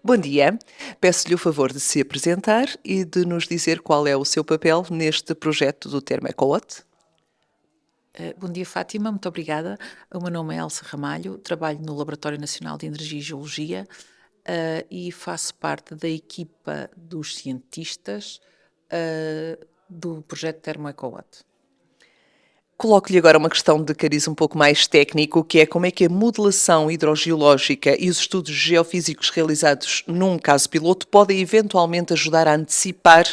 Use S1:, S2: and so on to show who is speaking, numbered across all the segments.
S1: Bom dia. Peço-lhe o favor de se apresentar e de nos dizer qual é o seu papel neste projeto do Termo EcoWatt.
S2: Bom dia, Fátima, muito obrigada. O meu nome é Elsa Ramalho, trabalho no Laboratório Nacional de Energia e Geologia e faço parte da equipa dos cientistas do projeto Termo EcoWatt.
S1: Coloco-lhe agora uma questão de cariz um pouco mais técnico, que é como é que a modelação hidrogeológica e os estudos geofísicos realizados num caso piloto podem eventualmente ajudar a antecipar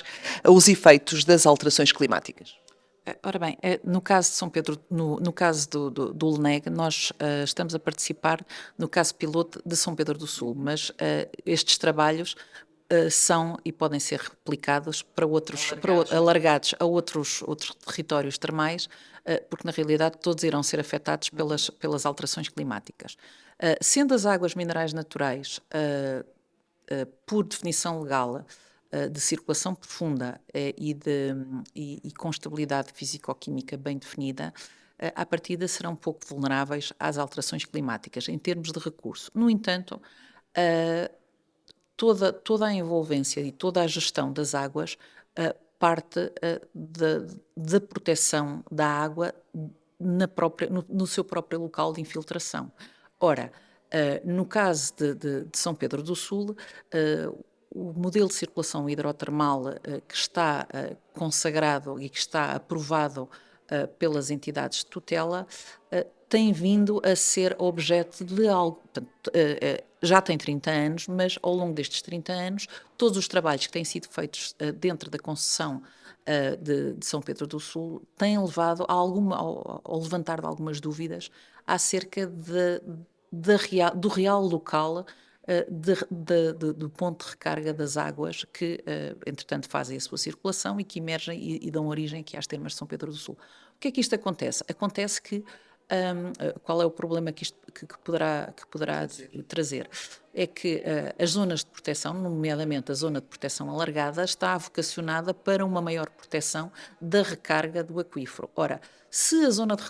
S1: os efeitos das alterações climáticas.
S2: Ora bem, no caso de São Pedro, no caso do LNEG, nós estamos a participar no caso piloto de São Pedro do Sul, mas estes trabalhos são e podem ser replicados para alargados a outros territórios termais, porque na realidade todos irão ser afetados pelas alterações climáticas. Sendo as águas minerais naturais, por definição legal, de circulação profunda e com estabilidade físico-química bem definida, à partida serão pouco vulneráveis às alterações climáticas em termos de recurso. No entanto, toda a envolvência e toda a gestão das águas parte da proteção da água no seu próprio local de infiltração. Ora, no caso de São Pedro do Sul, o modelo de circulação hidrotermal que está consagrado e que está aprovado pelas entidades de tutela tem vindo a ser objeto de algo. Portanto, já tem 30 anos, mas ao longo destes 30 anos, todos os trabalhos que têm sido feitos dentro da concessão de São Pedro do Sul têm levado ao levantar de algumas dúvidas acerca do real local do ponto de recarga das águas que, entretanto, fazem a sua circulação e que emergem e dão origem aqui às termas de São Pedro do Sul. O que é que isto acontece? Acontece que qual é o problema que isto que poderá trazer? É que as zonas de proteção, nomeadamente a zona de proteção alargada, está vocacionada para uma maior proteção da recarga do aquífero. Ora, se a zona de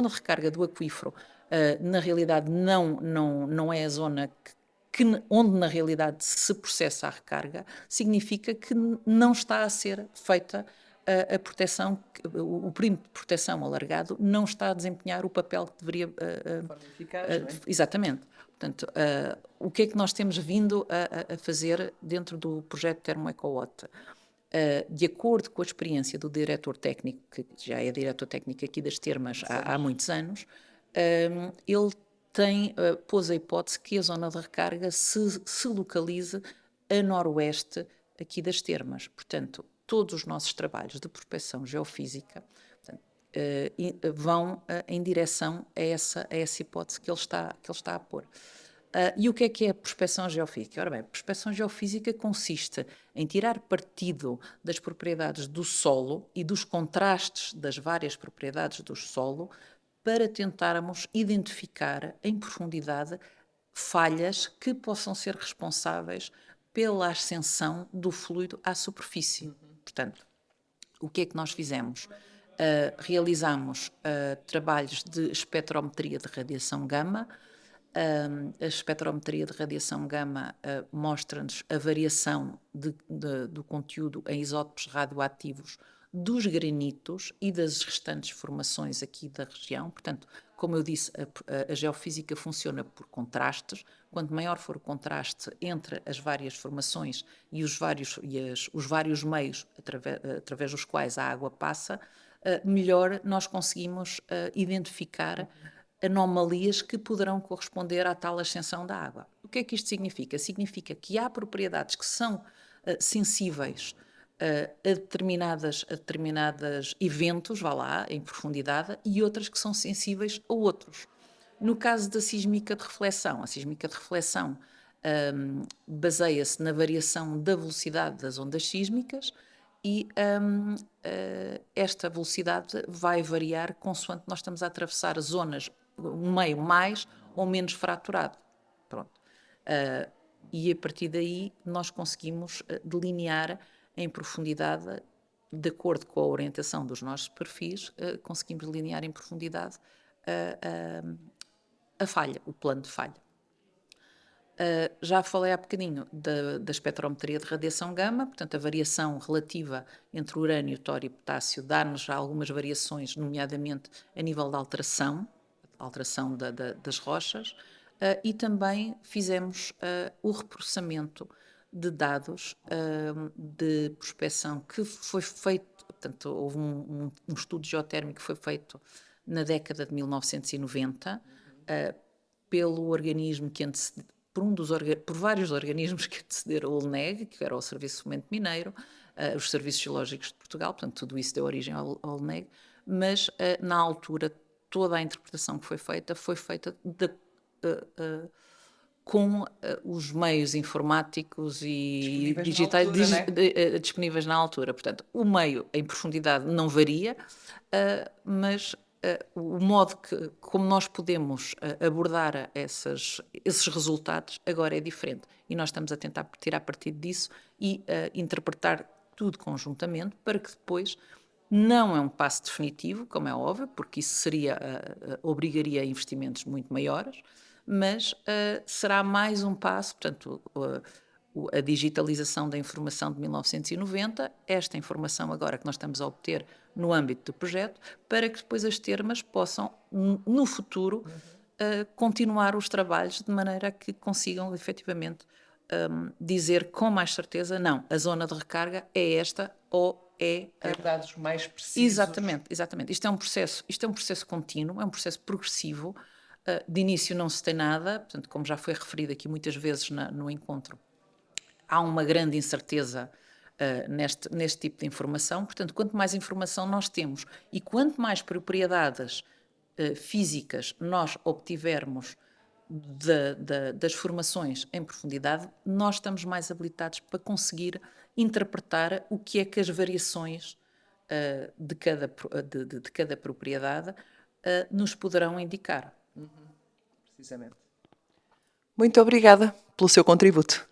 S2: recarga do aquífero na realidade não é a zona onde na realidade se processa a recarga, significa que não está a ser feita a proteção, o perímetro de proteção alargado não está a desempenhar o papel que deveria. Exatamente. Portanto, o que é que nós temos vindo a fazer dentro do projeto Termo EcoWatt? De acordo com a experiência do diretor técnico, que já é diretor técnico aqui das termas há muitos anos, ele pôs a hipótese que a zona de recarga se localize a noroeste aqui das termas. Portanto, todos os nossos trabalhos de prospecção geofísica vão em direção a essa hipótese que ele está a pôr. E o que é a prospecção geofísica? Ora bem, a prospecção geofísica consiste em tirar partido das propriedades do solo e dos contrastes das várias propriedades do solo para tentarmos identificar em profundidade falhas que possam ser responsáveis pela ascensão do fluido à superfície. Portanto, o que é que nós fizemos? Realizamos trabalhos de espectrometria de radiação gama. A espectrometria de radiação gama mostra-nos a variação do conteúdo em isótopos radioativos dos granitos e das restantes formações aqui da região. Portanto, como eu disse, a geofísica funciona por contrastes. Quanto maior for o contraste entre as várias formações e os vários meios através dos quais a água passa, melhor nós conseguimos identificar anomalias que poderão corresponder à tal ascensão da água. O que é que isto significa? Significa que há propriedades que são sensíveis a determinados eventos, vá lá, em profundidade, e outras que são sensíveis a outros. No caso da sísmica de reflexão, a sísmica de reflexão baseia-se na variação da velocidade das ondas sísmicas e esta velocidade vai variar consoante nós estamos a atravessar zonas, um meio mais ou menos fraturado. Pronto. E a partir daí nós conseguimos delinear em profundidade, de acordo com a orientação dos nossos perfis, conseguimos delinear em profundidade a falha, o plano de falha. Já falei há bocadinho da espectrometria de radiação gama, portanto, a variação relativa entre urânio, tório e potássio dá-nos já algumas variações, nomeadamente a nível da alteração das rochas, e também fizemos o reprocessamento de dados de prospecção que foi feito, portanto, houve um estudo geotérmico que foi feito na década de 1990, pelo organismo que antecedeu, por vários organismos que antecederam o LNEG, que era o Serviço de Fomento Mineiro, os Serviços Geológicos de Portugal, portanto, tudo isso deu origem ao LNEG, mas na altura toda a interpretação que foi feita com os meios informáticos e
S1: Disponíveis na
S2: digitais
S1: altura, não é?
S2: disponíveis na altura. Portanto, o meio em profundidade não varia, mas o modo como nós podemos abordar esses resultados agora é diferente. E nós estamos a tentar tirar partido disso e interpretar tudo conjuntamente para que depois não é um passo definitivo, como é óbvio, porque isso obrigaria a investimentos muito maiores, mas será mais um passo, portanto, a digitalização da informação de 1990, esta informação agora que nós estamos a obter no âmbito do projeto, para que depois as termas possam, no futuro, continuar os trabalhos de maneira a que consigam efetivamente dizer com mais certeza, não, a zona de recarga é esta ou é
S1: Ter dados mais precisos.
S2: Exatamente, exatamente. Isto é um processo contínuo, é um processo progressivo. De início não se tem nada, portanto, como já foi referido aqui muitas vezes no encontro, há uma grande incerteza neste tipo de informação. Portanto, quanto mais informação nós temos e quanto mais propriedades físicas nós obtivermos das formações em profundidade, nós estamos mais habilitados para conseguir interpretar o que é que as variações de cada propriedade nos poderão indicar.
S1: Precisamente. Muito obrigada pelo seu contributo.